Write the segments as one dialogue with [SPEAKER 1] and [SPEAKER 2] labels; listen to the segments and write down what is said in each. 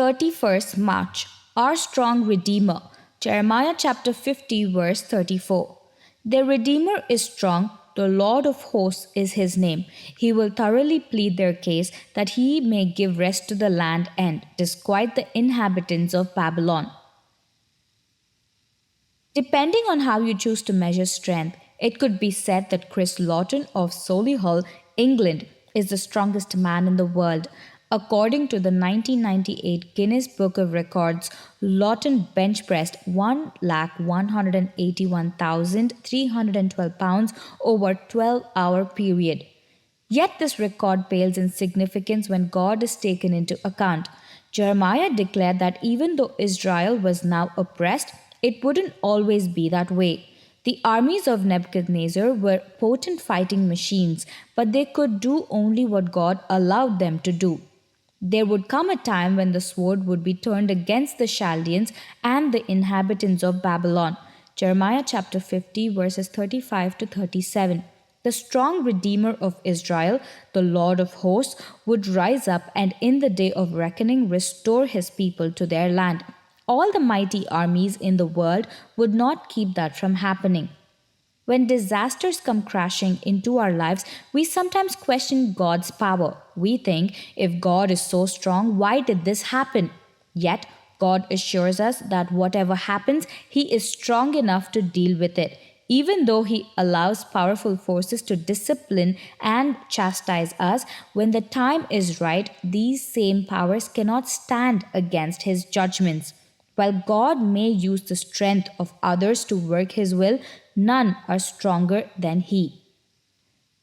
[SPEAKER 1] 31st March, our strong Redeemer. Jeremiah chapter 50, verse 34. Their Redeemer is strong, the Lord of hosts is his name. He will thoroughly plead their case, that he may give rest to the land and disquiet the inhabitants of Babylon. Depending on how you choose to measure strength, it could be said that Chris Lawton of Solihull, England, is the strongest man in the world. According to the 1998 Guinness Book of Records, Lawton bench pressed 1,181,312 pounds over a 12-hour period. Yet this record pales in significance when God is taken into account. Jeremiah declared that even though Israel was now oppressed, it wouldn't always be that way. The armies of Nebuchadnezzar were potent fighting machines, but they could do only what God allowed them to do. There would come a time when the sword would be turned against the Chaldeans and the inhabitants of Babylon. Jeremiah chapter 50, verses 35 to 37. The strong Redeemer of Israel, the Lord of hosts, would rise up and in the day of reckoning restore his people to their land. All the mighty armies in the world would not keep that from happening. When disasters come crashing into our lives, we sometimes question God's power. We think, if God is so strong, why did this happen? Yet, God assures us that whatever happens, He is strong enough to deal with it. Even though He allows powerful forces to discipline and chastise us, when the time is right, these same powers cannot stand against His judgments. While God may use the strength of others to work His will, none are stronger than He.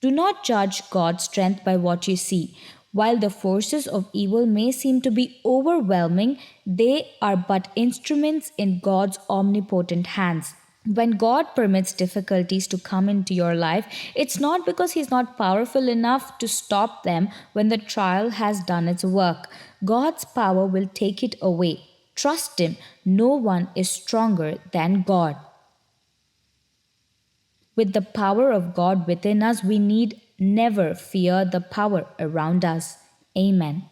[SPEAKER 1] Do not judge God's strength by what you see. While the forces of evil may seem to be overwhelming, they are but instruments in God's omnipotent hands. When God permits difficulties to come into your life, it's not because He's not powerful enough to stop them when the trial has done its work. God's power will take it away. Trust Him. No one is stronger than God. With the power of God within us, we need never fear the power around us. Amen.